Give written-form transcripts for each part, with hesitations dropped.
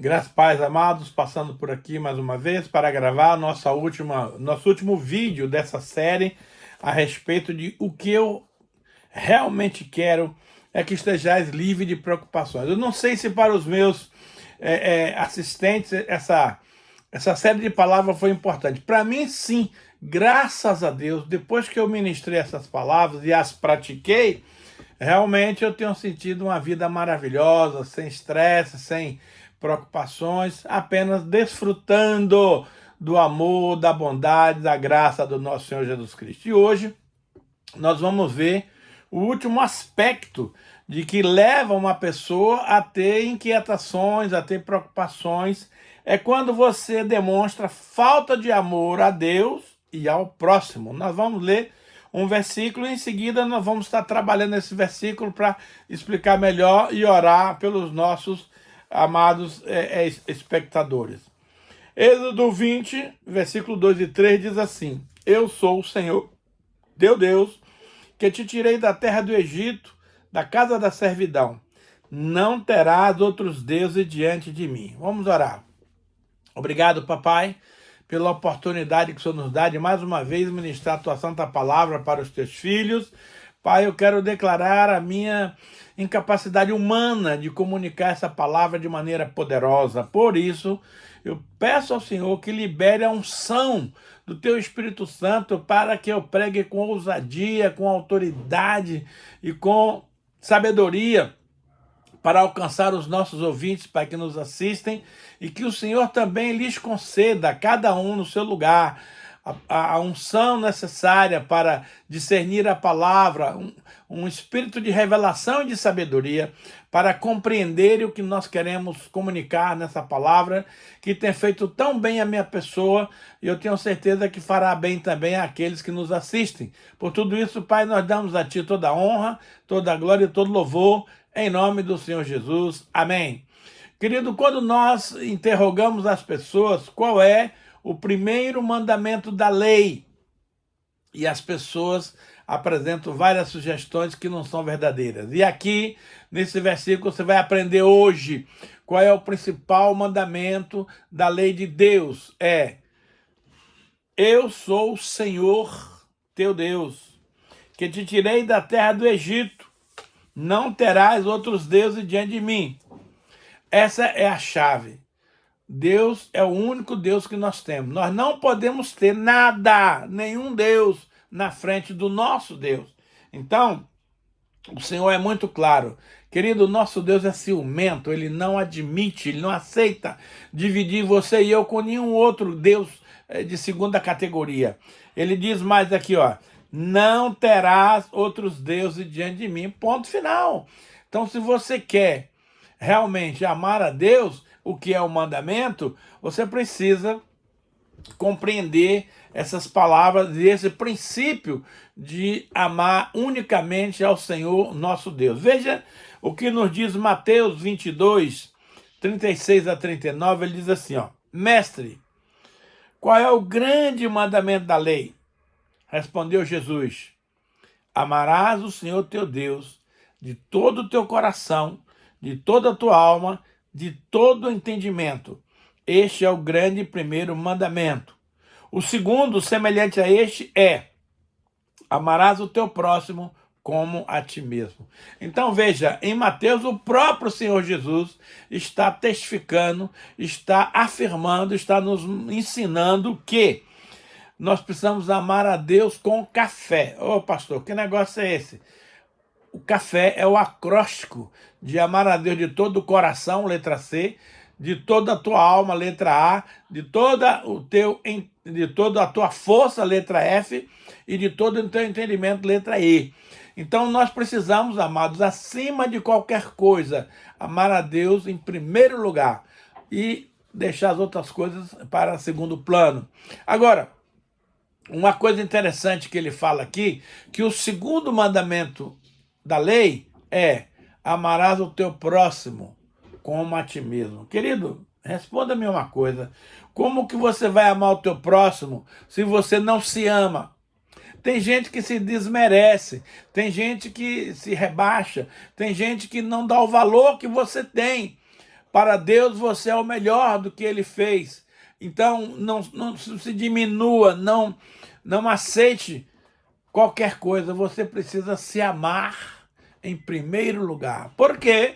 Graças, pais amados, passando por aqui mais uma vez para gravar nosso último vídeo dessa série a respeito de o que eu realmente quero é que estejais livre de preocupações. Eu não sei se para os meus assistentes essa série de palavras foi importante. Para mim, sim, graças a Deus, depois que eu ministrei essas palavras e as pratiquei, realmente eu tenho sentido uma vida maravilhosa, sem estresse, sem preocupações, apenas desfrutando do amor, da bondade, da graça do nosso Senhor Jesus Cristo. E hoje nós vamos ver o último aspecto de que leva uma pessoa a ter inquietações, a ter preocupações, é quando você demonstra falta de amor a Deus e ao próximo. Nós vamos ler um versículo e em seguida nós vamos estar trabalhando esse versículo para explicar melhor e orar pelos nossos amados espectadores. Êxodo 20, versículo 2 e 3 diz assim: Eu sou o Senhor, teu Deus, que te tirei da terra do Egito, da casa da servidão. Não terás outros deuses diante de mim. Vamos orar. Obrigado, papai, pela oportunidade que o Senhor nos dá de mais uma vez ministrar a tua santa palavra para os teus filhos. Pai, eu quero declarar a minha incapacidade humana de comunicar essa palavra de maneira poderosa. Por isso, eu peço ao Senhor que libere a unção do teu Espírito Santo para que eu pregue com ousadia, com autoridade e com sabedoria para alcançar os nossos ouvintes, para que nos assistem, e que o Senhor também lhes conceda, cada um no seu lugar, a unção necessária para discernir a palavra, um espírito de revelação e de sabedoria, para compreender o que nós queremos comunicar nessa palavra, que tem feito tão bem a minha pessoa, e eu tenho certeza que fará bem também àqueles que nos assistem. Por tudo isso, Pai, nós damos a Ti toda a honra, toda a glória e todo louvor, em nome do Senhor Jesus. Amém. Querido, quando nós interrogamos as pessoas qual é o primeiro mandamento da lei, e as pessoas apresentam várias sugestões que não são verdadeiras. E aqui, nesse versículo, você vai aprender hoje qual é o principal mandamento da lei de Deus. Eu sou o Senhor, teu Deus, que te tirei da terra do Egito. Não terás outros deuses diante de mim. Essa é a chave. Deus é o único Deus que nós temos. Nós não podemos ter nada, nenhum Deus na frente do nosso Deus. Então, o Senhor é muito claro. Querido, o nosso Deus é ciumento, ele não admite, ele não aceita dividir você e eu com nenhum outro Deus de segunda categoria. Ele diz mais aqui, ó: não terás outros deuses diante de mim, ponto final. Então, se você quer realmente amar a Deus, o que é o mandamento, você precisa compreender essas palavras e esse princípio de amar unicamente ao Senhor nosso Deus. Veja o que nos diz Mateus 22, 36 a 39, ele diz assim, ó: Mestre, qual é o grande mandamento da lei? Respondeu Jesus: amarás o Senhor teu Deus de todo o teu coração, de toda a tua alma, de todo o entendimento. Este é o grande primeiro mandamento. O segundo, semelhante a este, é: amarás o teu próximo como a ti mesmo. Então veja, em Mateus o próprio Senhor Jesus está testificando, está afirmando, está nos ensinando que nós precisamos amar a Deus com café. Ô pastor, que negócio é esse? O café é o acróstico de amar a Deus de todo o coração, letra C, de toda a tua alma, letra A, de toda a tua força, letra F, e de todo o teu entendimento, letra E. Então nós precisamos, amados, acima de qualquer coisa, amar a Deus em primeiro lugar e deixar as outras coisas para segundo plano. Agora, uma coisa interessante que ele fala aqui, que o segundo mandamento da lei é: amarás o teu próximo como a ti mesmo. Querido, responda-me uma coisa: como que você vai amar o teu próximo se você não se ama? Tem gente que se desmerece, tem gente que se rebaixa, tem gente que não dá o valor que você tem. Para Deus você é o melhor do que Ele fez. Então não se diminua, não aceite qualquer coisa. Você precisa se amar em primeiro lugar. Porque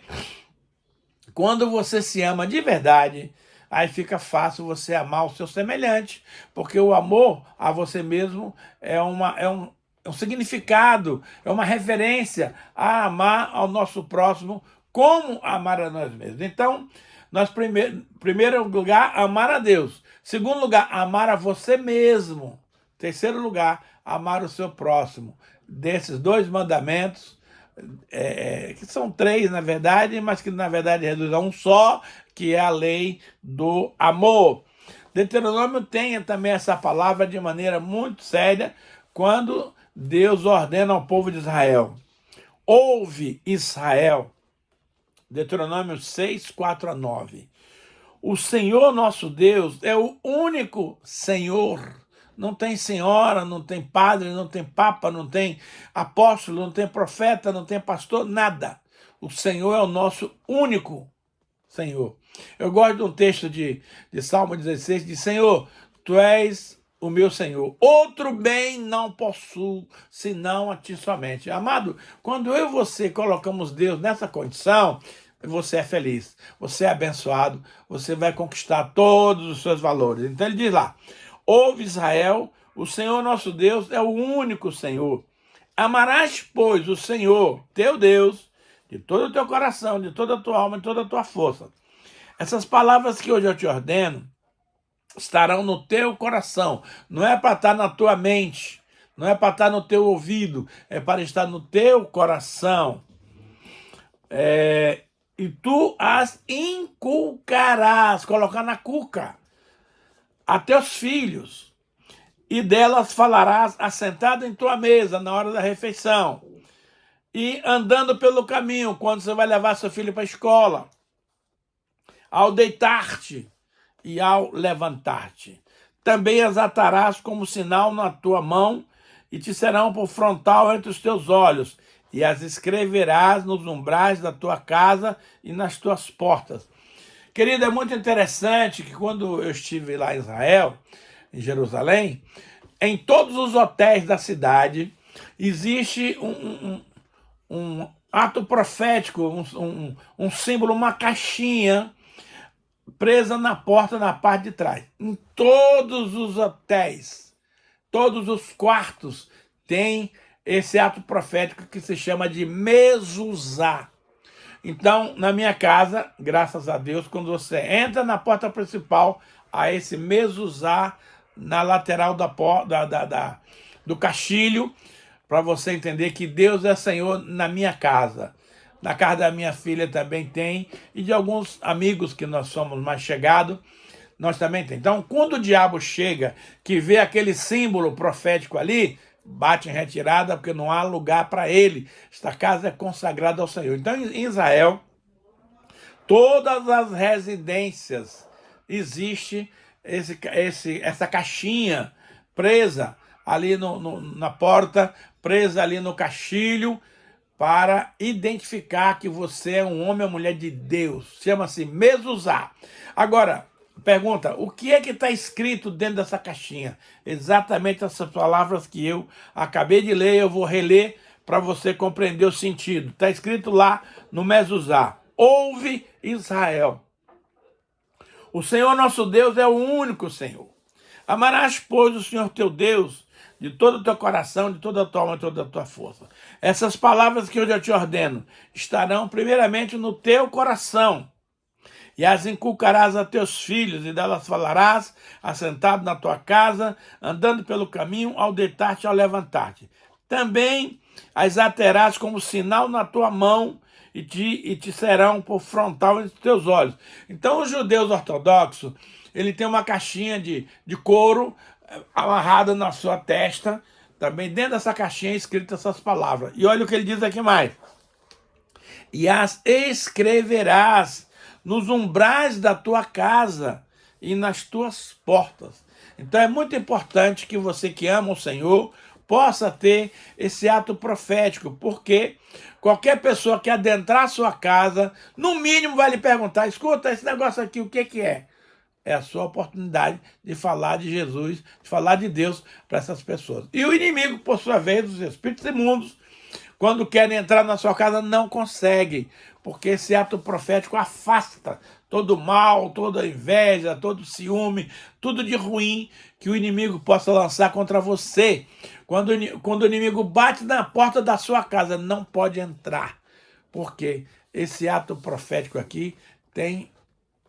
quando você se ama de verdade, aí fica fácil você amar o seu semelhante, porque o amor a você mesmo é um significado, é uma referência a amar ao nosso próximo como amar a nós mesmos. Então, nós primeiro lugar, amar a Deus. Segundo lugar, amar a você mesmo. Terceiro lugar, amar o seu próximo. Desses dois mandamentos, que são três, na verdade, mas que, na verdade, reduz a um só, que é a lei do amor. Deuteronômio tem também essa palavra de maneira muito séria, quando Deus ordena ao povo de Israel. Ouve, Israel. Deuteronômio 6, 4 a 9. O Senhor nosso Deus é o único Senhor. Não tem senhora, não tem padre, não tem papa, não tem apóstolo, não tem profeta, não tem pastor, nada. O Senhor é o nosso único Senhor. Eu gosto de um texto de Salmo 16, diz: Senhor, Tu és o meu Senhor. Outro bem não possuo, senão a Ti somente. Amado, quando eu e você colocamos Deus nessa condição, você é feliz, você é abençoado, você vai conquistar todos os seus valores. Então ele diz lá: ouve, Israel, o Senhor nosso Deus é o único Senhor. Amarás, pois, o Senhor, teu Deus, de todo o teu coração, de toda a tua alma, de toda a tua força. Essas palavras que hoje eu te ordeno estarão no teu coração. Não é para estar na tua mente, não é para estar no teu ouvido, é para estar no teu coração. E tu as inculcarás, colocar na cuca, a teus filhos, e delas falarás assentado em tua mesa na hora da refeição, e andando pelo caminho, quando você vai levar seu filho para a escola, ao deitar-te e ao levantar-te. Também as atarás como sinal na tua mão, e te serão por frontal entre os teus olhos, e as escreverás nos umbrais da tua casa e nas tuas portas. Querido, é muito interessante que quando eu estive lá em Israel, em Jerusalém, em todos os hotéis da cidade, existe um ato profético, um símbolo, uma caixinha presa na porta, na parte de trás. Em todos os hotéis, todos os quartos, tem esse ato profético que se chama de mezuzá. Então, na minha casa, graças a Deus, quando você entra na porta principal, há esse mezuzá na lateral do caixilho, para você entender que Deus é Senhor na minha casa. Na casa da minha filha também tem, e de alguns amigos que nós somos mais chegados, nós também tem. Então, quando o diabo chega, que vê aquele símbolo profético ali, bate em retirada, porque não há lugar para ele. Esta casa é consagrada ao Senhor. Então, em Israel, todas as residências existe essa caixinha presa ali na porta, presa ali no caixilho, para identificar que você é um homem ou mulher de Deus. Chama-se mezuzá. Agora, pergunta, o que é que está escrito dentro dessa caixinha? Exatamente essas palavras que eu acabei de ler, eu vou reler para você compreender o sentido. Está escrito lá no mezuzá: ouve, Israel. O Senhor nosso Deus é o único Senhor. Amarás, pois, o Senhor teu Deus de todo o teu coração, de toda a tua alma, de toda a tua força. Essas palavras que eu já te ordeno estarão primeiramente no teu coração, e as inculcarás a teus filhos, e delas falarás, assentado na tua casa, andando pelo caminho, ao deitar-te e ao levantar-te. Também as aterás como sinal na tua mão, e te serão por frontal entre os teus olhos. Então, os judeus ortodoxos, ele tem uma caixinha de couro amarrada na sua testa, também dentro dessa caixinha é escrita essas palavras. E olha o que ele diz aqui mais: e as escreverás nos umbrais da tua casa e nas tuas portas. Então é muito importante que você que ama o Senhor possa ter esse ato profético, porque qualquer pessoa que adentrar a sua casa, no mínimo vai lhe perguntar: escuta, esse negócio aqui, o que que é? É a sua oportunidade de falar de Jesus, de falar de Deus para essas pessoas. E o inimigo, por sua vez, os espíritos imundos, quando querem entrar na sua casa, não conseguem, porque esse ato profético afasta todo mal, toda inveja, todo ciúme, tudo de ruim que o inimigo possa lançar contra você. Quando o inimigo bate na porta da sua casa, não pode entrar, porque esse ato profético aqui tem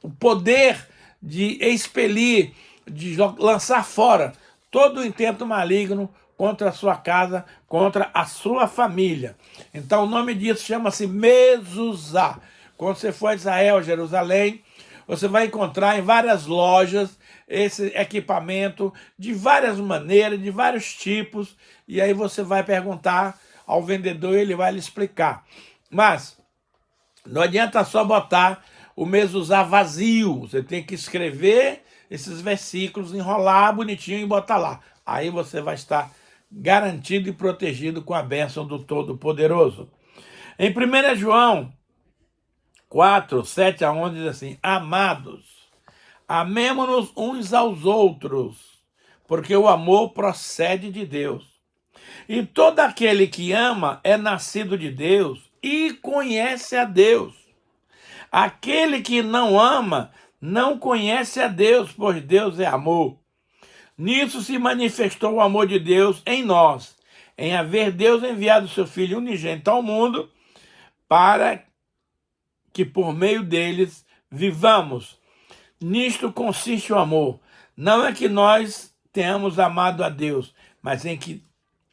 o poder de expelir, de lançar fora todo o intento maligno contra a sua casa, contra a sua família. Então o nome disso chama-se Mezuzá. Quando você for a Israel, Jerusalém, você vai encontrar em várias lojas esse equipamento de várias maneiras, de vários tipos, e aí você vai perguntar ao vendedor e ele vai lhe explicar. Mas não adianta só botar o Mezuzá vazio, você tem que escrever esses versículos, enrolar bonitinho e botar lá. Aí você vai estar garantido e protegido com a bênção do Todo-Poderoso. Em 1 João 4, 7 a 11 diz assim: amados, amemo-nos uns aos outros, porque o amor procede de Deus. E todo aquele que ama é nascido de Deus e conhece a Deus. Aquele que não ama não conhece a Deus, pois Deus é amor. Nisso se manifestou o amor de Deus em nós, em haver Deus enviado seu Filho unigênito ao mundo, para que por meio deles vivamos. Nisto consiste o amor. Não é que nós tenhamos amado a Deus, mas em que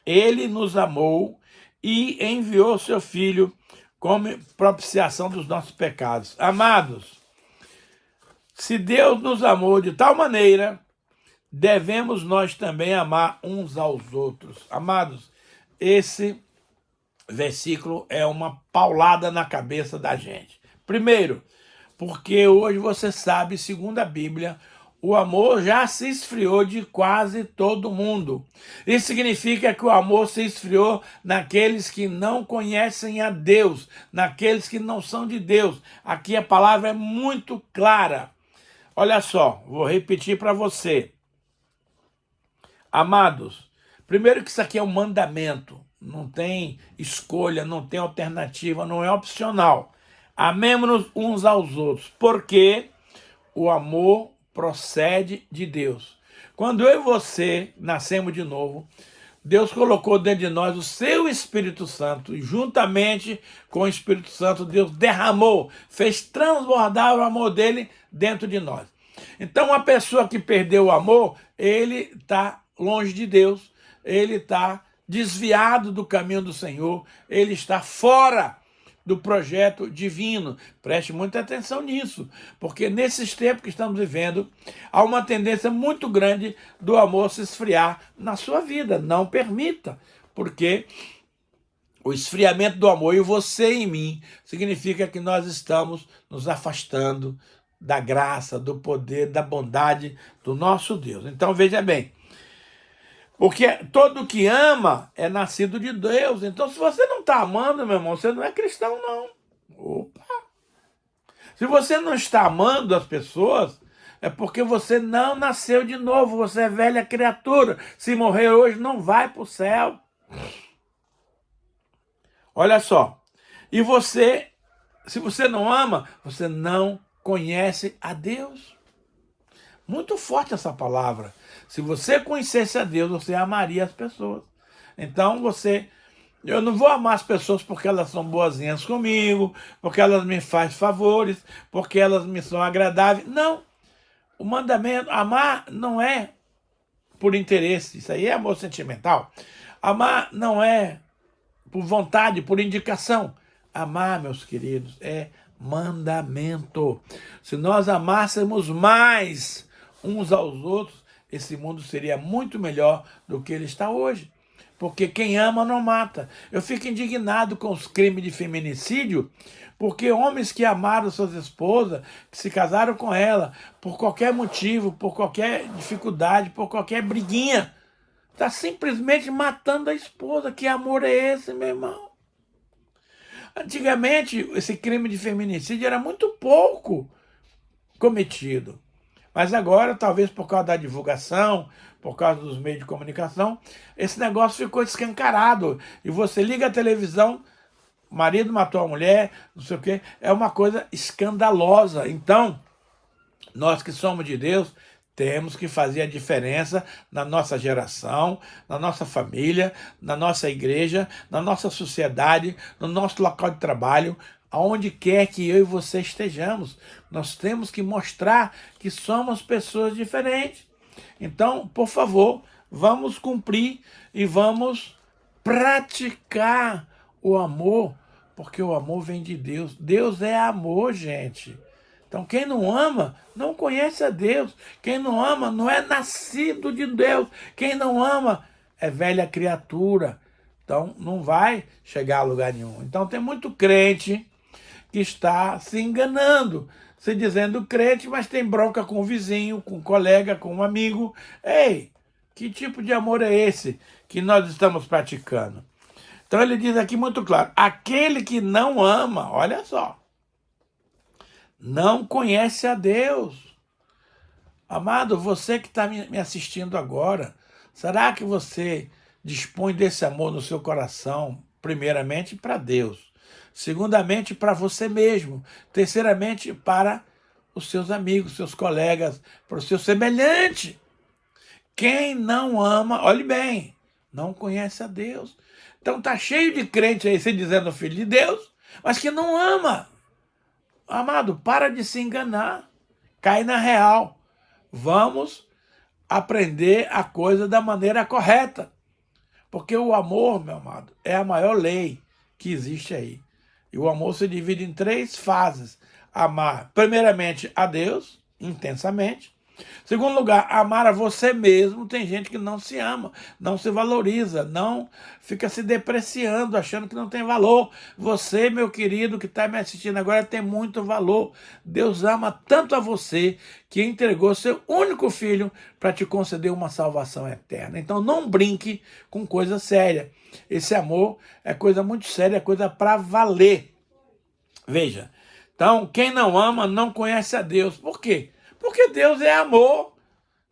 Ele nos amou e enviou seu Filho como propiciação dos nossos pecados. Amados, se Deus nos amou de tal maneira, devemos nós também amar uns aos outros. Amados, esse versículo é uma paulada na cabeça da gente. Primeiro, porque hoje você sabe, segundo a Bíblia, o amor já se esfriou de quase todo mundo. Isso significa que o amor se esfriou naqueles que não conhecem a Deus, naqueles que não são de Deus. Aqui a palavra é muito clara. Olha só, vou repetir para você. Amados, primeiro que isso aqui é um mandamento, não tem escolha, não tem alternativa, não é opcional. Amemo-nos uns aos outros, porque o amor procede de Deus. Quando eu e você nascemos de novo, Deus colocou dentro de nós o seu Espírito Santo, e juntamente com o Espírito Santo, Deus derramou, fez transbordar o amor dele dentro de nós. Então, uma pessoa que perdeu o amor, ele está longe de Deus, ele está desviado do caminho do Senhor, ele está fora do projeto divino. Preste muita atenção nisso, porque nesses tempos que estamos vivendo, há uma tendência muito grande do amor se esfriar na sua vida. Não permita, porque o esfriamento do amor, e você em mim, significa que nós estamos nos afastando da graça, do poder, da bondade do nosso Deus. Então veja bem, porque todo que ama é nascido de Deus. Então, se você não está amando, meu irmão, você não é cristão, não. Opa! Se você não está amando as pessoas, é porque você não nasceu de novo. Você é velha criatura. Se morrer hoje, não vai para o céu. Olha só. E você, se você não ama, você não conhece a Deus. Muito forte essa palavra. Se você conhecesse a Deus, você amaria as pessoas. Então eu não vou amar as pessoas porque elas são boazinhas comigo, porque elas me fazem favores, porque elas me são agradáveis. Não. O mandamento, amar não é por interesse. Isso aí é amor sentimental. Amar não é por vontade, por indicação. Amar, meus queridos, é mandamento. Se nós amássemos mais uns aos outros, esse mundo seria muito melhor do que ele está hoje. Porque quem ama não mata. Eu fico indignado com os crimes de feminicídio, porque homens que amaram suas esposas, que se casaram com ela, por qualquer motivo, por qualquer dificuldade, por qualquer briguinha, Está simplesmente matando a esposa. Que amor é esse, meu irmão? Antigamente, esse crime de feminicídio era muito pouco cometido. Mas agora, talvez por causa da divulgação, por causa dos meios de comunicação, esse negócio ficou escancarado. E você liga a televisão, o marido matou a mulher, não sei o quê. É uma coisa escandalosa. Então, nós que somos de Deus, temos que fazer a diferença na nossa geração, na nossa família, na nossa igreja, na nossa sociedade, no nosso local de trabalho, aonde quer que eu e você estejamos. Nós temos que mostrar que somos pessoas diferentes. Então, por favor, vamos cumprir e vamos praticar o amor, porque o amor vem de Deus. Deus é amor, gente. Então, quem não ama, não conhece a Deus. Quem não ama, não é nascido de Deus. Quem não ama, é velha criatura. Então, não vai chegar a lugar nenhum. Então, tem muito crente que está se enganando, se dizendo crente, mas tem bronca com o vizinho, com o colega, com um amigo. Ei, que tipo de amor é esse que nós estamos praticando? Então, ele diz aqui muito claro, aquele que não ama, olha só, não conhece a Deus. Amado, você que está me assistindo agora, será que você dispõe desse amor no seu coração, primeiramente para Deus, segundamente para você mesmo, terceiramente para os seus amigos, seus colegas, para o seu semelhante? Quem não ama, olhe bem, não conhece a Deus. Então está cheio de crente aí se dizendo filho de Deus, mas que não ama. Amado, para de se enganar. Cai na real. Vamos aprender a coisa da maneira correta. Porque o amor, meu amado, é a maior lei que existe aí. E o amor se divide em 3 fases. Amar, primeiramente, a Deus, intensamente. Segundo lugar, amar a você mesmo. Tem gente que não se ama, não se valoriza, não fica se depreciando, achando que não tem valor. Você, meu querido, que está me assistindo agora, tem muito valor. Deus ama tanto a você que entregou seu único filho para te conceder uma salvação eterna. Então não brinque com coisa séria. Esse amor é coisa muito séria, é coisa para valer. Veja, então quem não ama não conhece a Deus. Por quê? Porque Deus é amor.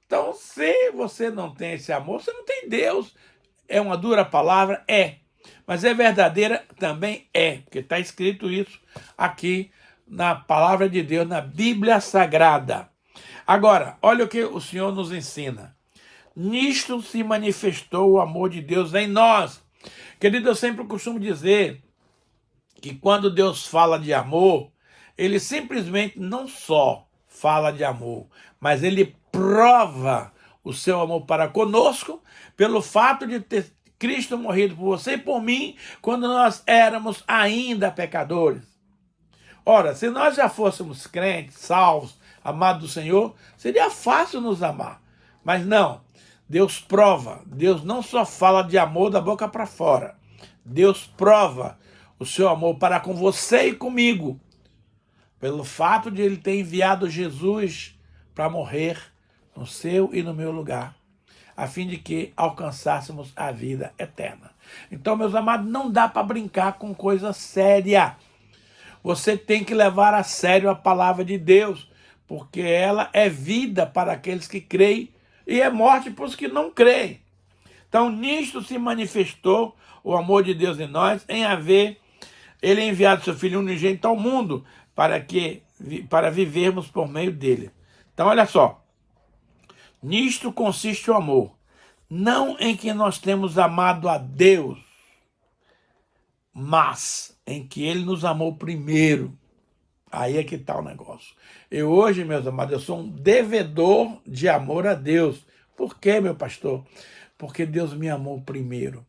Então, se você não tem esse amor, você não tem Deus. É uma dura palavra? É. Mas é verdadeira? Também é. Porque está escrito isso aqui na palavra de Deus, na Bíblia Sagrada. Agora, olha o que o Senhor nos ensina. Nisto se manifestou o amor de Deus em nós. Querido, eu sempre costumo dizer que quando Deus fala de amor, ele simplesmente não só fala de amor, mas ele prova o seu amor para conosco pelo fato de ter Cristo morrido por você e por mim quando nós éramos ainda pecadores. Ora, se nós já fôssemos crentes, salvos, amados do Senhor, seria fácil nos amar. Mas não, Deus prova, Deus não só fala de amor da boca para fora, Deus prova o seu amor para com você e comigo, pelo fato de ele ter enviado Jesus para morrer no seu e no meu lugar, a fim de que alcançássemos a vida eterna. Então, meus amados, não dá para brincar com coisa séria. Você tem que levar a sério a palavra de Deus, porque ela é vida para aqueles que creem e é morte para os que não creem. Então, nisto se manifestou o amor de Deus em nós, em haver ele enviado seu Filho unigênito ao mundo, para vivermos por meio dele. Então, olha só. Nisto consiste o amor. Não em que nós temos amado a Deus, mas em que ele nos amou primeiro. Aí é que está o negócio. Eu hoje, meus amados, eu sou um devedor de amor a Deus. Por quê, meu pastor? Porque Deus me amou primeiro.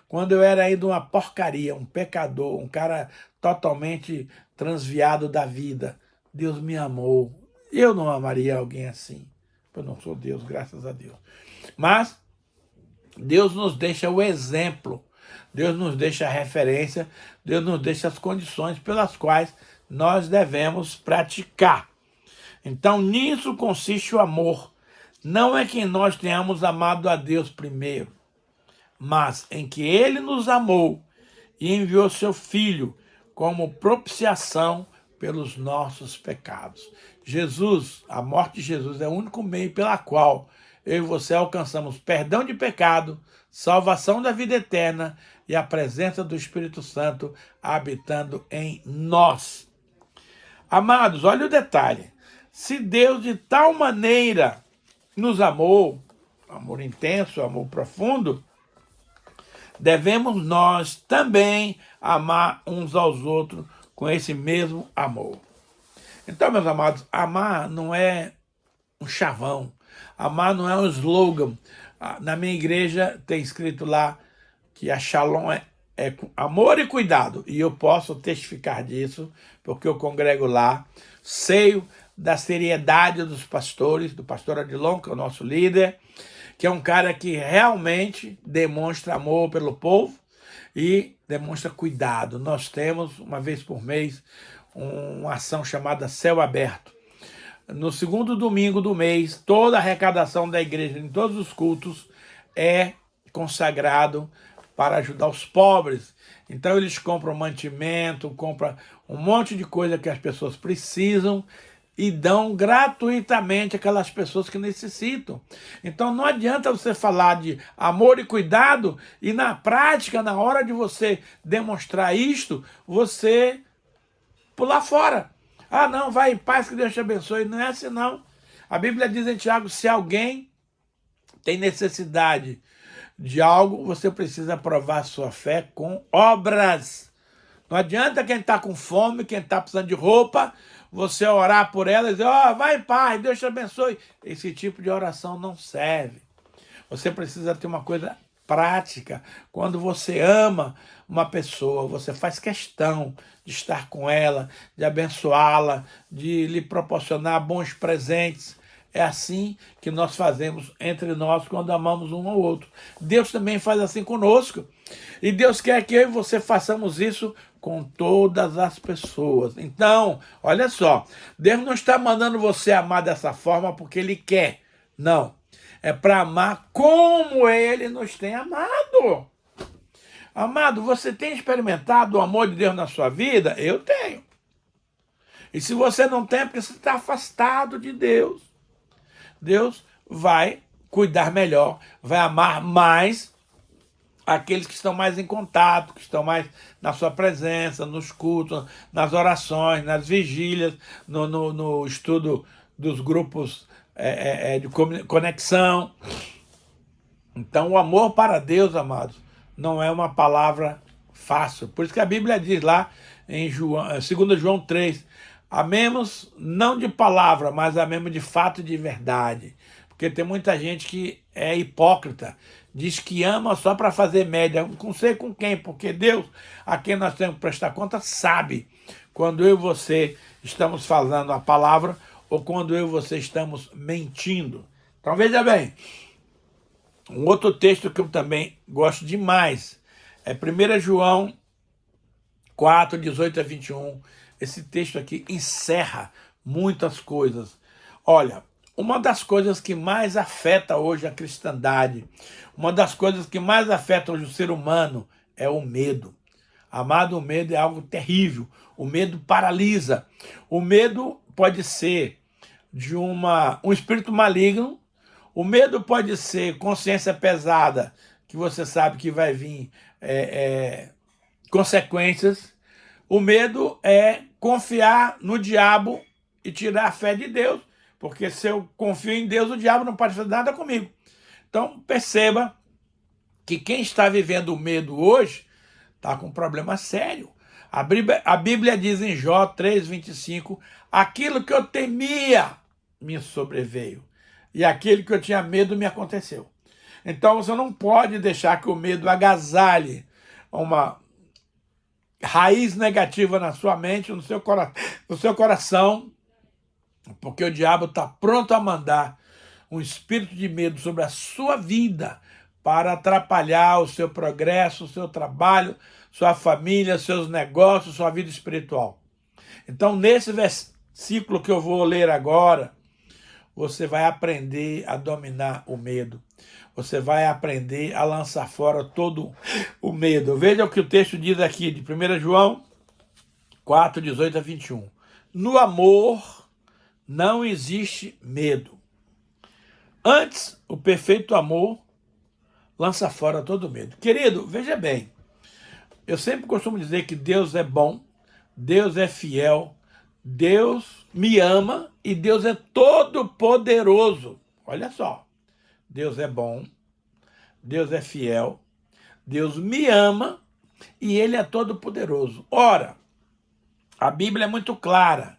Quando eu era ainda uma porcaria, um pecador, um cara totalmente transviado da vida, Deus me amou. Eu não amaria alguém assim. Eu não sou Deus, graças a Deus. Mas Deus nos deixa o exemplo, Deus nos deixa a referência, Deus nos deixa as condições pelas quais nós devemos praticar. Então, nisso consiste o amor. Não é que nós tenhamos amado a Deus primeiro. mas em que ele nos amou e enviou seu Filho como propiciação pelos nossos pecados. Jesus, a morte de Jesus é o único meio pela qual eu e você alcançamos perdão de pecado, salvação da vida eterna e a presença do Espírito Santo habitando em nós. Amados, olha o detalhe. Se Deus de tal maneira nos amou, amor intenso, amor profundo, devemos nós também amar uns aos outros com esse mesmo amor. Então, meus amados, amar não é um chavão, amar não é um slogan. Na minha igreja tem escrito lá que a Shalom é amor e cuidado, e eu posso testificar disso, porque eu congrego lá, sei da seriedade dos pastores, do pastor Adilon, que é o nosso líder, que é um cara que realmente demonstra amor pelo povo e demonstra cuidado. Nós temos, uma vez por mês, uma ação chamada Céu Aberto. No segundo domingo do mês, toda a arrecadação da igreja, em todos os cultos, é consagrado para ajudar os pobres. Então eles compram mantimento, compram um monte de coisa que as pessoas precisam e dão gratuitamente aquelas pessoas que necessitam. Então não adianta você falar de amor e cuidado e na prática, na hora de você demonstrar isto, você pular fora. Ah, não, vai em paz, que Deus te abençoe. Não é assim, não. A Bíblia diz em Tiago, se alguém tem necessidade de algo, você precisa provar a sua fé com obras. Não adianta quem está com fome, quem está precisando de roupa, você orar por ela e dizer, vai em paz, Deus te abençoe. Esse tipo de oração não serve. Você precisa ter uma coisa prática. Quando você ama uma pessoa, você faz questão de estar com ela, de abençoá-la, de lhe proporcionar bons presentes. É assim que nós fazemos entre nós quando amamos um ao outro. Deus também faz assim conosco. E Deus quer que eu e você façamos isso com todas as pessoas. Então, olha só, Deus não está mandando você amar dessa forma porque Ele quer. Não. É para amar como Ele nos tem amado. Amado, você tem experimentado o amor de Deus na sua vida? Eu tenho. E se você não tem, é porque você está afastado de Deus. Deus vai cuidar melhor, vai amar mais aqueles que estão mais em contato, que estão mais na sua presença, nos cultos, nas orações, nas vigílias, no estudo dos grupos de conexão. Então, o amor para Deus, amados, não é uma palavra fácil. Por isso que a Bíblia diz lá em 2 João 3, amemos não de palavra, mas amemos de fato e de verdade. Porque tem muita gente que é hipócrita, diz que ama só para fazer média, não sei com quem, porque Deus, a quem nós temos que prestar conta, sabe quando eu e você estamos falando a palavra ou quando eu e você estamos mentindo. Então veja bem, um outro texto que eu também gosto demais é 1 João 4, 18 a 21. Esse texto aqui encerra muitas coisas. Olha, uma das coisas que mais afeta hoje a cristandade, uma das coisas que mais afeta hoje o ser humano é o medo. Amado, o medo é algo terrível. O medo paralisa. O medo pode ser de um espírito maligno. O medo pode ser consciência pesada, que você sabe que vai vir consequências. O medo é confiar no diabo e tirar a fé de Deus, porque se eu confio em Deus, o diabo não pode fazer nada comigo. Então, perceba que quem está vivendo o medo hoje está com um problema sério. A Bíblia diz em Jó 3,25, aquilo que eu temia me sobreveio, e aquilo que eu tinha medo me aconteceu. Então, você não pode deixar que o medo agasalhe uma raiz negativa na sua mente, no seu coração, porque o diabo está pronto a mandar um espírito de medo sobre a sua vida para atrapalhar o seu progresso, o seu trabalho, sua família, seus negócios, sua vida espiritual. Então, nesse versículo que eu vou ler agora, você vai aprender a dominar o medo. Você vai aprender a lançar fora todo o medo. Veja o que o texto diz aqui, de 1 João 4, 18 a 21. No amor não existe medo. Antes, o perfeito amor lança fora todo medo. Querido, veja bem, eu sempre costumo dizer que Deus é bom, Deus é fiel, Deus me ama e Deus é todo poderoso. Olha só, Deus é bom, Deus é fiel, Deus me ama e Ele é todo poderoso. Ora, a Bíblia é muito clara.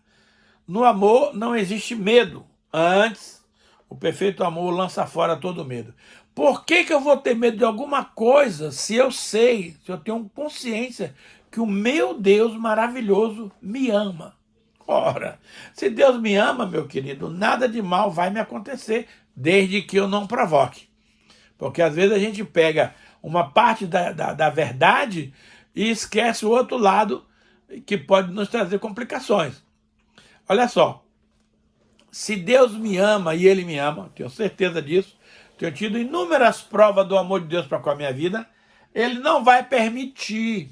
No amor não existe medo. Antes, o perfeito amor lança fora todo medo. Por que eu vou ter medo de alguma coisa se eu sei, se eu tenho consciência que o meu Deus maravilhoso me ama? Ora, se Deus me ama, meu querido, nada de mal vai me acontecer, desde que eu não provoque. Porque às vezes a gente pega uma parte da verdade e esquece o outro lado, que pode nos trazer complicações. Olha só, se Deus me ama e Ele me ama, tenho certeza disso, tenho tido inúmeras provas do amor de Deus para com a minha vida, Ele não vai permitir,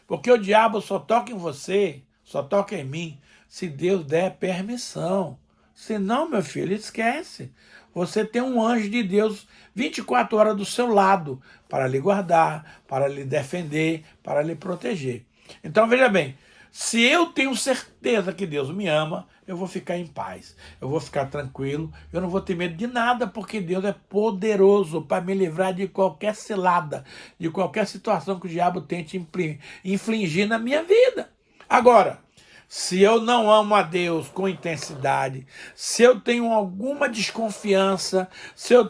porque o diabo só toca em você, só toca em mim, se Deus der permissão. Senão, meu filho, esquece. Você tem um anjo de Deus 24 horas do seu lado para lhe guardar, para lhe defender, para lhe proteger. Então, veja bem, se eu tenho certeza que Deus me ama, eu vou ficar em paz, eu vou ficar tranquilo, eu não vou ter medo de nada, porque Deus é poderoso para me livrar de qualquer cilada, de qualquer situação que o diabo tente infligir na minha vida. Agora, se eu não amo a Deus com intensidade, se eu tenho alguma desconfiança, se eu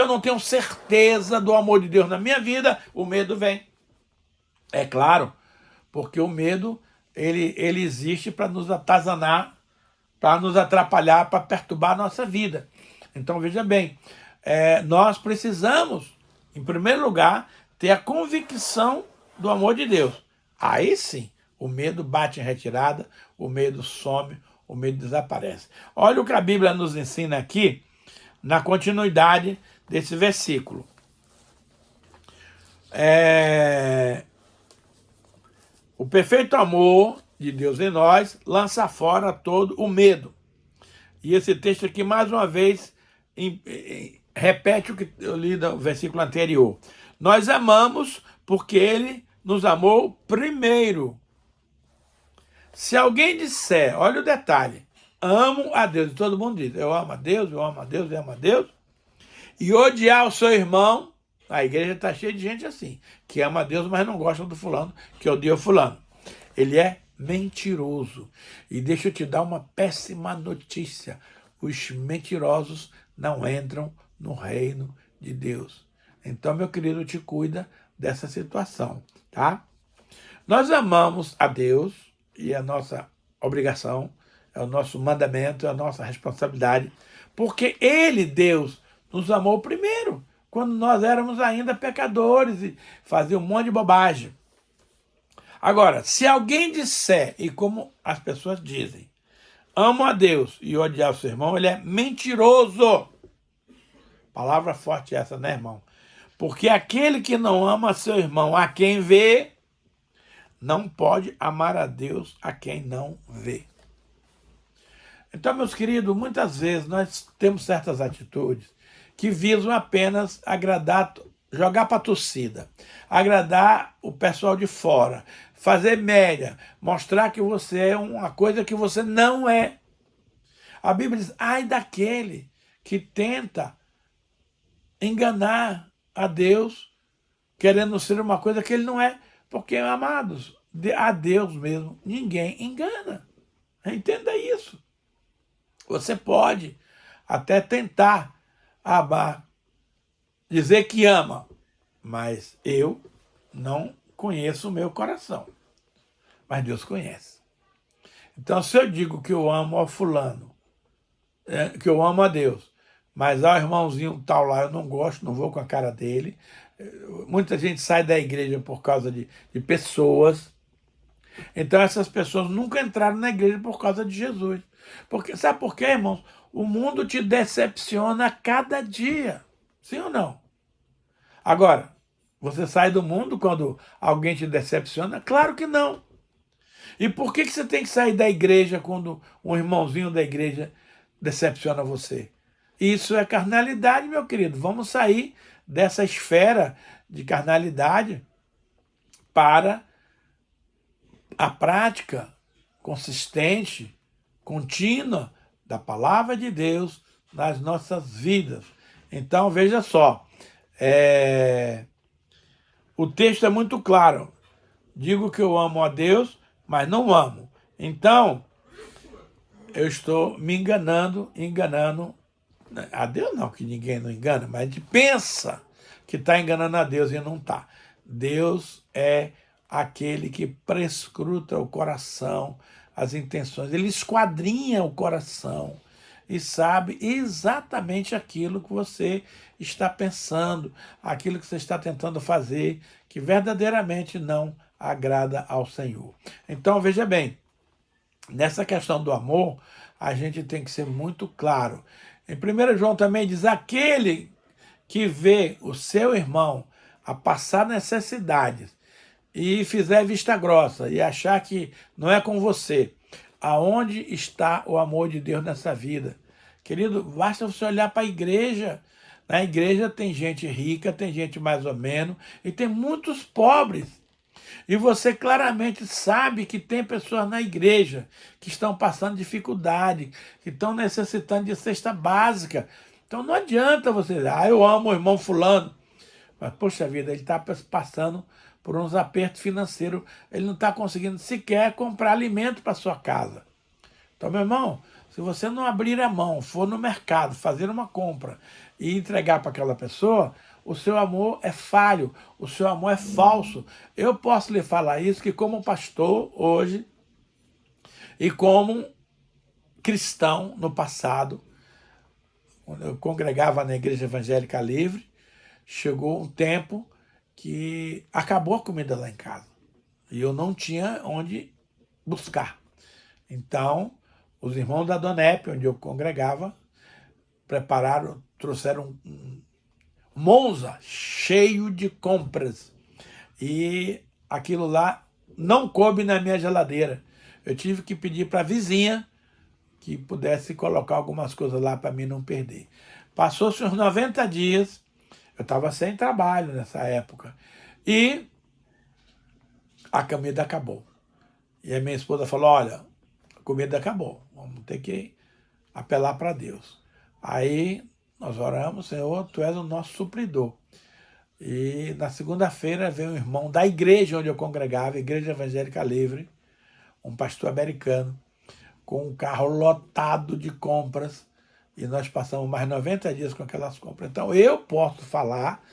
não tenho certeza do amor de Deus na minha vida, o medo vem. É claro, porque o medo ele existe para nos atazanar, para nos atrapalhar, para perturbar a nossa vida. Então veja bem, nós precisamos, em primeiro lugar, ter a convicção do amor de Deus. Aí sim, o medo bate em retirada, o medo some, o medo desaparece. Olha o que a Bíblia nos ensina aqui, na continuidade desse versículo. O perfeito amor de Deus em nós lança fora todo o medo. E esse texto aqui, mais uma vez, repete o que eu li no versículo anterior. Nós amamos porque Ele nos amou primeiro. Se alguém disser, olha o detalhe, amo a Deus, e todo mundo diz, eu amo a Deus, eu amo a Deus, eu amo a Deus, e odiar o seu irmão, a igreja está cheia de gente assim, que ama a Deus, mas não gosta do fulano, que odeia o fulano. Ele é mentiroso. E deixa eu te dar uma péssima notícia. Os mentirosos não entram no reino de Deus. Então, meu querido, te cuida dessa situação, tá? Nós amamos a Deus, e é a nossa obrigação, é o nosso mandamento, é a nossa responsabilidade, porque Ele, Deus, nos amou primeiro, quando nós éramos ainda pecadores e fazia um monte de bobagem. Agora, se alguém disser, e como as pessoas dizem, amo a Deus e odiar o seu irmão, ele é mentiroso. Palavra forte essa, né, irmão? Porque aquele que não ama seu irmão a quem vê, não pode amar a Deus a quem não vê. Então, meus queridos, muitas vezes nós temos certas atitudes que visam apenas agradar, jogar para a torcida, agradar o pessoal de fora, fazer média, mostrar que você é uma coisa que você não é. A Bíblia diz, ai daquele que tenta enganar a Deus, querendo ser uma coisa que ele não é. Porque, amados, a Deus mesmo, ninguém engana. Entenda isso. Você pode até tentar amar, dizer que ama, mas eu não conheço o meu coração. Mas Deus conhece. Então, se eu digo que eu amo ao fulano, que eu amo a Deus, mas ao irmãozinho tal lá eu não gosto, não vou com a cara dele. Muita gente sai da igreja por causa de pessoas. Então essas pessoas nunca entraram na igreja por causa de Jesus. Porque, sabe por quê, irmãos? O mundo te decepciona a cada dia. Sim ou não? Agora, você sai do mundo quando alguém te decepciona? Claro que não. E por que você tem que sair da igreja quando um irmãozinho da igreja decepciona você? Isso é carnalidade, meu querido. Vamos sair dessa esfera de carnalidade para a prática consistente, contínua da palavra de Deus nas nossas vidas. Então, veja só, o texto é muito claro. Digo que eu amo a Deus, mas não amo. Então, eu estou me enganando a Deus não, que ninguém não engana, mas a gente pensa que está enganando a Deus e não está. Deus é aquele que prescruta o coração, as intenções. Ele esquadrinha o coração e sabe exatamente aquilo que você está pensando, aquilo que você está tentando fazer, que verdadeiramente não agrada ao Senhor. Então, veja bem, nessa questão do amor, a gente tem que ser muito claro. Em 1 João também diz, aquele que vê o seu irmão a passar necessidades e fizer vista grossa e achar que não é com você, aonde está o amor de Deus nessa vida? Querido, basta você olhar para a igreja. Na igreja tem gente rica, tem gente mais ou menos, e tem muitos pobres. E você claramente sabe que tem pessoas na igreja que estão passando dificuldade, que estão necessitando de cesta básica. Então não adianta você dizer, eu amo o irmão fulano. Mas, poxa vida, ele está passando por uns apertos financeiros, ele não está conseguindo sequer comprar alimento para sua casa. Então, meu irmão, se você não abrir a mão, for no mercado, fazer uma compra e entregar para aquela pessoa, o seu amor é falho, o seu amor é falso. Eu posso lhe falar isso que como pastor hoje e como cristão no passado, quando eu congregava na Igreja Evangélica Livre, chegou um tempo que acabou a comida lá em casa e eu não tinha onde buscar. Então, os irmãos da Donep, onde eu congregava, trouxeram um Monza cheio de compras. E aquilo lá não coube na minha geladeira. Eu tive que pedir para a vizinha que pudesse colocar algumas coisas lá para mim não perder. Passou-se uns 90 dias, eu estava sem trabalho nessa época, e a comida acabou. E a minha esposa falou, olha, a comida acabou, vamos ter que apelar para Deus. Aí nós oramos, Senhor, Tu és o nosso supridor. E na segunda-feira veio um irmão da igreja onde eu congregava, Igreja Evangélica Livre, um pastor americano, com um carro lotado de compras, e nós passamos mais 90 dias com aquelas compras. Então eu posso falar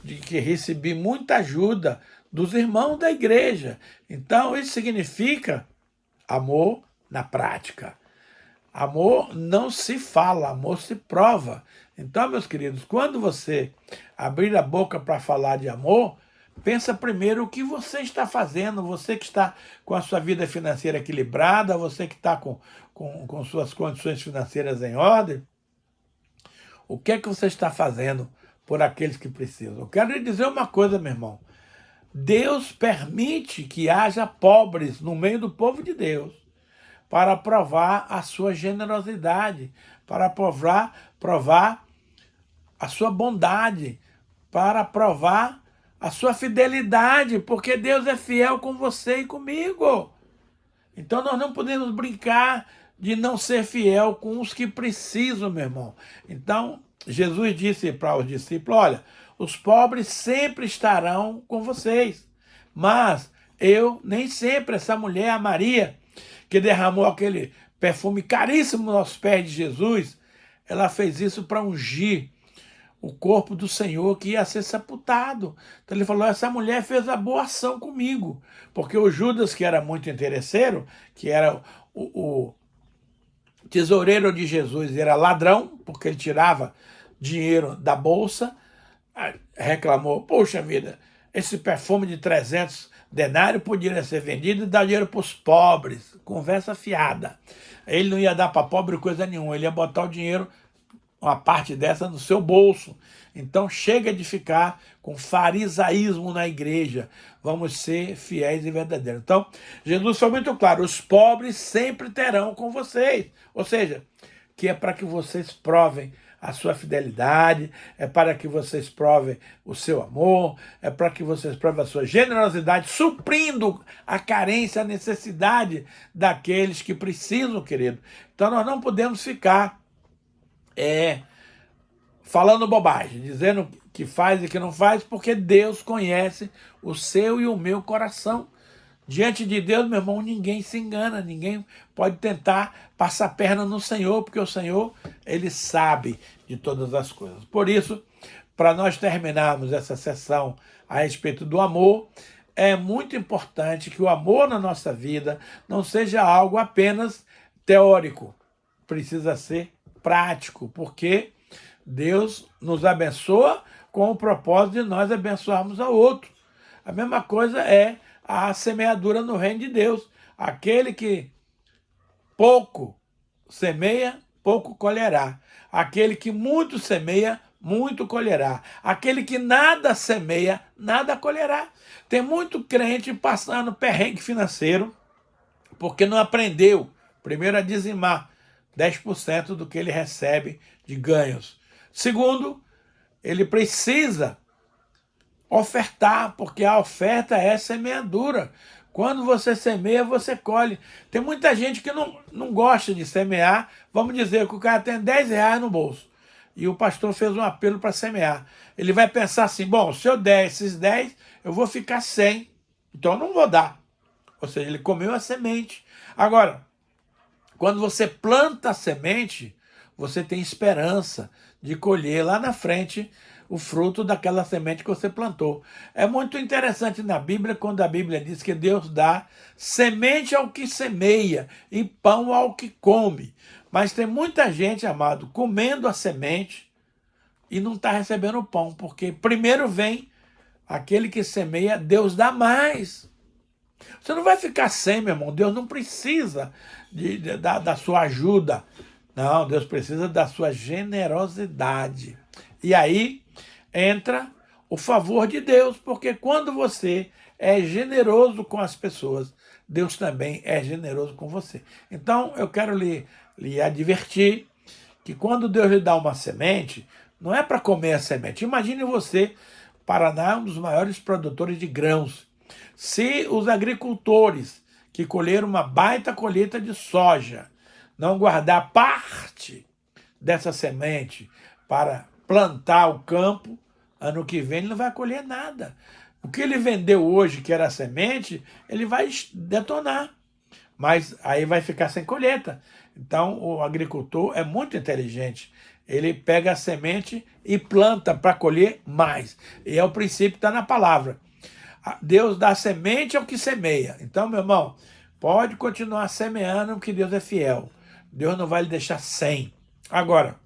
de que recebi muita ajuda dos irmãos da igreja. Então isso significa amor na prática. Amor não se fala, amor se prova. Então, meus queridos, quando você abrir a boca para falar de amor, pensa primeiro o que você está fazendo, você que está com a sua vida financeira equilibrada, você que está com suas condições financeiras em ordem, o que é que você está fazendo por aqueles que precisam? Eu quero lhe dizer uma coisa, meu irmão. Deus permite que haja pobres no meio do povo de Deus, para provar a sua generosidade, para provar a sua bondade, para provar a sua fidelidade, porque Deus é fiel com você e comigo. Então nós não podemos brincar de não ser fiel com os que precisam, meu irmão. Então Jesus disse para os discípulos, olha, os pobres sempre estarão com vocês, mas eu nem sempre, essa mulher, a Maria, que derramou aquele perfume caríssimo aos pés de Jesus, ela fez isso para ungir o corpo do Senhor que ia ser sepultado. Então ele falou, essa mulher fez a boa ação comigo, porque o Judas, que era muito interesseiro, que era o tesoureiro de Jesus, era ladrão, porque ele tirava dinheiro da bolsa, reclamou, poxa vida, esse perfume de 300 denário podia ser vendido e dar dinheiro para os pobres. Conversa fiada. Ele não ia dar para pobre coisa nenhuma, ele ia botar o dinheiro, uma parte dessa, no seu bolso. Então chega de ficar com farisaísmo na igreja. Vamos ser fiéis e verdadeiros. Então, Jesus foi muito claro: os pobres sempre terão com vocês. Ou seja, que é para que vocês provem a sua fidelidade, é para que vocês provem o seu amor, é para que vocês provem a sua generosidade, suprindo a carência, a necessidade daqueles que precisam, querido. Então nós não podemos ficar falando bobagem, dizendo que faz e que não faz, porque Deus conhece o seu e o meu coração. Diante de Deus, meu irmão, ninguém se engana, ninguém pode tentar passar perna no Senhor, porque o Senhor, Ele sabe de todas as coisas. Por isso, para nós terminarmos essa sessão a respeito do amor, é muito importante que o amor na nossa vida não seja algo apenas teórico, precisa ser prático, porque Deus nos abençoa com o propósito de nós abençoarmos ao outro. A mesma coisa é a semeadura no reino de Deus. Aquele que pouco semeia, pouco colherá. Aquele que muito semeia, muito colherá. Aquele que nada semeia, nada colherá. Tem muito crente passando perrengue financeiro porque não aprendeu, primeiro, a dizimar 10% do que ele recebe de ganhos. Segundo, ele precisa ofertar, porque a oferta é semeadura. Quando você semeia, você colhe. Tem muita gente que não gosta de semear. Vamos dizer que o cara tem 10 reais no bolso e o pastor fez um apelo para semear. Ele vai pensar assim: bom, se eu der esses 10, eu vou ficar sem, então eu não vou dar. Ou seja, ele comeu a semente. Agora, quando você planta a semente, você tem esperança de colher lá na frente o fruto daquela semente que você plantou. É muito interessante na Bíblia, quando a Bíblia diz que Deus dá semente ao que semeia e pão ao que come. Mas tem muita gente, amado, comendo a semente e não está recebendo o pão, porque primeiro vem aquele que semeia, Deus dá mais. Você não vai ficar sem, meu irmão. Deus não precisa da sua ajuda. Não, Deus precisa da sua generosidade. E aí entra o favor de Deus, porque quando você é generoso com as pessoas, Deus também é generoso com você. Então, eu quero lhe advertir que quando Deus lhe dá uma semente, não é para comer a semente. Imagine você, Paraná é um dos maiores produtores de grãos. Se os agricultores que colheram uma baita colheita de soja não guardar parte dessa semente para plantar o campo, ano que vem ele não vai colher nada. O que ele vendeu hoje, que era a semente, ele vai detonar, mas aí vai ficar sem colheita. Então o agricultor é muito inteligente. Ele pega a semente e planta para colher mais. E é o princípio que está na palavra. Deus dá semente ao que semeia. Então, meu irmão, pode continuar semeando, que Deus é fiel. Deus não vai lhe deixar sem. Agora,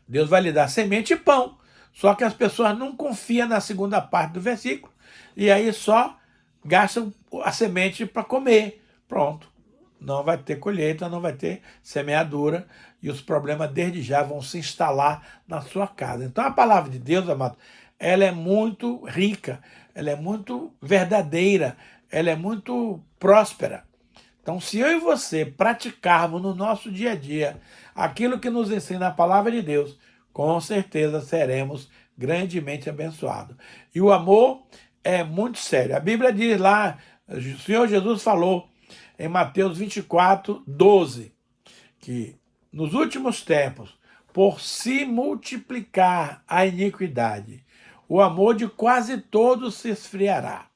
Deus vai lhe dar semente e pão. Só que as pessoas não confiam na segunda parte do versículo e aí só gastam a semente para comer. Pronto. Não vai ter colheita, não vai ter semeadura e os problemas desde já vão se instalar na sua casa. Então a palavra de Deus, amado, ela é muito rica, ela é muito verdadeira, ela é muito próspera. Então, se eu e você praticarmos no nosso dia a dia aquilo que nos ensina a palavra de Deus, com certeza seremos grandemente abençoados. E o amor é muito sério. A Bíblia diz lá, o Senhor Jesus falou em Mateus 24, 12, que nos últimos tempos, por se multiplicar a iniquidade, o amor de quase todos se esfriará.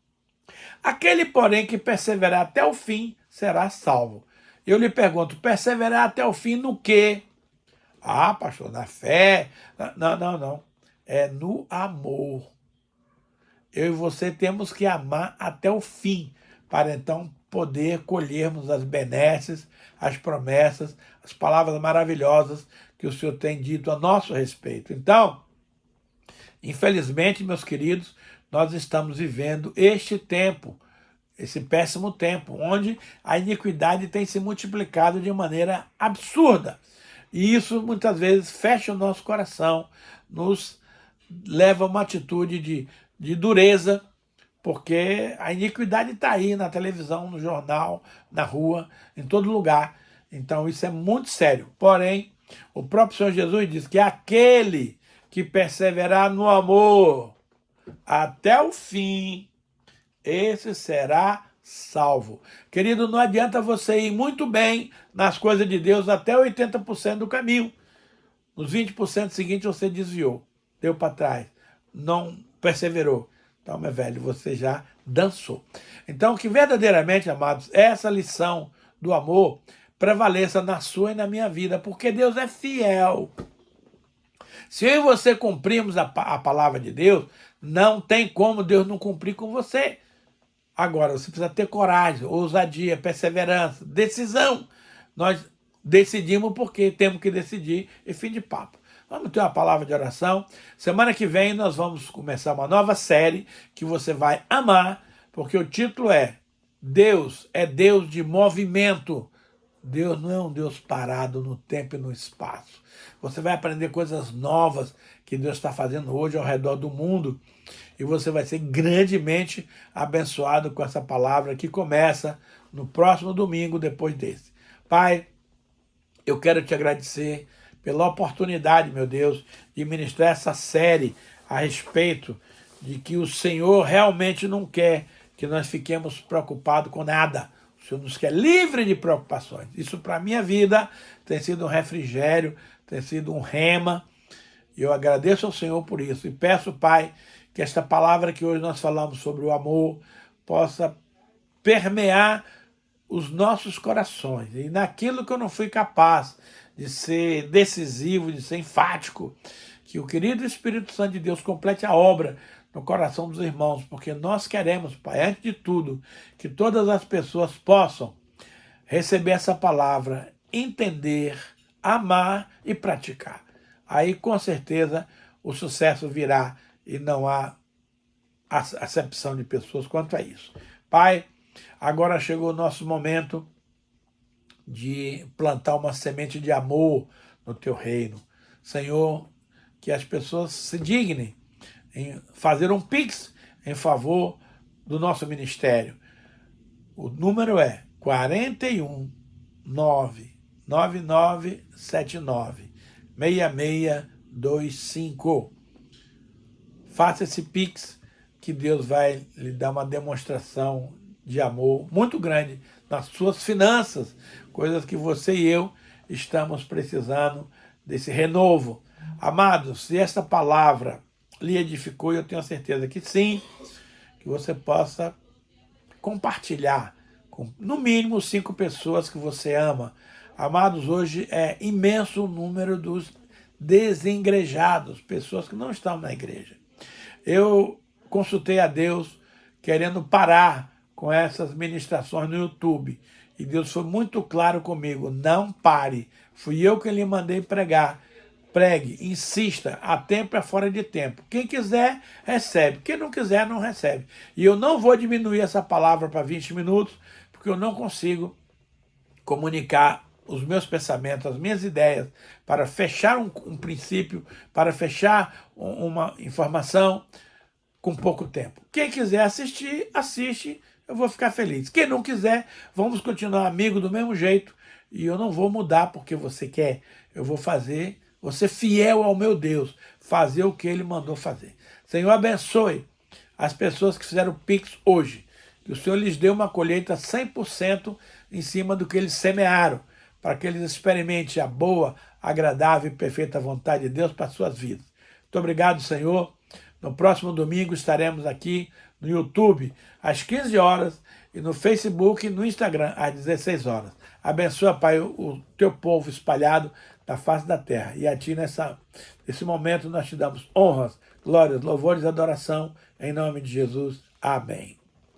Aquele, porém, que perseverar até o fim, será salvo. Eu lhe pergunto, perseverar até o fim no quê? Ah, pastor, na fé? Não. É no amor. Eu e você temos que amar até o fim, para então poder colhermos as benesses, as promessas, as palavras maravilhosas que o Senhor tem dito a nosso respeito. Então, infelizmente, meus queridos, nós estamos vivendo este tempo, esse péssimo tempo, onde a iniquidade tem se multiplicado de maneira absurda. E isso muitas vezes fecha o nosso coração, nos leva a uma atitude de dureza, porque a iniquidade está aí na televisão, no jornal, na rua, em todo lugar. Então isso é muito sério. Porém, o próprio Senhor Jesus diz que aquele que perseverar no amor até o fim, esse será salvo. Querido, não adianta você ir muito bem nas coisas de Deus até 80% do caminho. Nos 20% seguintes você desviou, deu para trás, não perseverou. Então, meu velho, você já dançou. Então, que verdadeiramente, amados, essa lição do amor prevaleça na sua e na minha vida, porque Deus é fiel. Se eu e você cumprimos a palavra de Deus, não tem como Deus não cumprir com você. Agora, você precisa ter coragem, ousadia, perseverança, decisão. Nós decidimos porque temos que decidir e fim de papo. Vamos ter uma palavra de oração. Semana que vem nós vamos começar uma nova série que você vai amar, porque o título é Deus é Deus de movimento. Deus não é um Deus parado no tempo e no espaço. Você vai aprender coisas novas que Deus está fazendo hoje ao redor do mundo e você vai ser grandemente abençoado com essa palavra que começa no próximo domingo depois desse. Pai, eu quero te agradecer pela oportunidade, meu Deus, de ministrar essa série a respeito de que o Senhor realmente não quer que nós fiquemos preocupados com nada. O Senhor nos quer livre de preocupações. Isso para a minha vida tem sido um refrigério, tem sido um rema. E eu agradeço ao Senhor por isso. E peço, Pai, que esta palavra que hoje nós falamos sobre o amor possa permear os nossos corações. E naquilo que eu não fui capaz de ser decisivo, de ser enfático, que o querido Espírito Santo de Deus complete a obra no coração dos irmãos, porque nós queremos, Pai, antes de tudo, que todas as pessoas possam receber essa palavra, entender, amar e praticar. Aí, com certeza, o sucesso virá e não há acepção de pessoas quanto a isso. Pai, agora chegou o nosso momento de plantar uma semente de amor no Teu reino. Senhor, que as pessoas se dignem em fazer um Pix em favor do nosso ministério. O número é 41 99979 6625. Faça esse Pix que Deus vai lhe dar uma demonstração de amor muito grande nas suas finanças, coisas que você e eu estamos precisando desse renovo. Amados, se essa palavra lhe edificou, eu tenho certeza que sim, que você possa compartilhar com, no mínimo, 5 pessoas que você ama. Amados, hoje é imenso o número dos desengrejados, pessoas que não estão na igreja. Eu consultei a Deus querendo parar com essas ministrações no YouTube. E Deus foi muito claro comigo, não pare. Fui eu que lhe mandei pregar. Pregue, insista, a tempo é fora de tempo. Quem quiser, recebe. Quem não quiser, não recebe. E eu não vou diminuir essa palavra para 20 minutos, porque eu não consigo comunicar os meus pensamentos, as minhas ideias, para fechar um princípio, para fechar uma informação com pouco tempo. Quem quiser assistir, assiste, eu vou ficar feliz. Quem não quiser, vamos continuar amigo do mesmo jeito, e eu não vou mudar porque você quer. Eu vou fazer, vou ser fiel ao meu Deus, fazer o que Ele mandou fazer. Senhor, abençoe as pessoas que fizeram Pix hoje, que o Senhor lhes dê uma colheita 100% em cima do que eles semearam, para que eles experimentem a boa, agradável e perfeita vontade de Deus para as suas vidas. Muito obrigado, Senhor. No próximo domingo estaremos aqui no YouTube às 15 horas e no Facebook e no Instagram às 16 horas. Abençoa, Pai, o teu povo espalhado na face da terra. E a ti, nesse momento, nós te damos honras, glórias, louvores e adoração. Em nome de Jesus. Amém.